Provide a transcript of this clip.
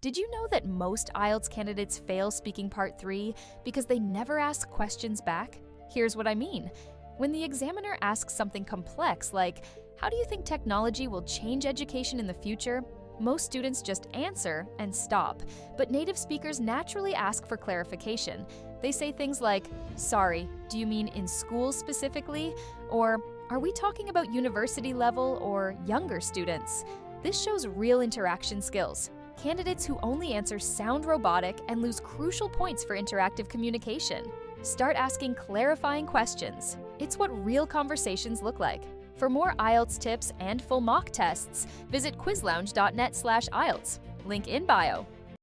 Did you know that most IELTS candidates fail speaking part 3 because they never ask questions back? Here's what I mean. When the examiner asks something complex like, "How do you think technology will change education in the future?" most students just answer and stop, but native speakers naturally ask for clarification. They say things like, "Sorry, do you mean in school specifically?" Or, "Are we talking about university level or younger students?" This shows real interaction skills. Candidates who only answer sound robotic and lose crucial points for interactive communication. Start asking clarifying questions. It's what real conversations look like. For more IELTS tips and full mock tests, visit QuizLounge.net/IELTS. Link in bio.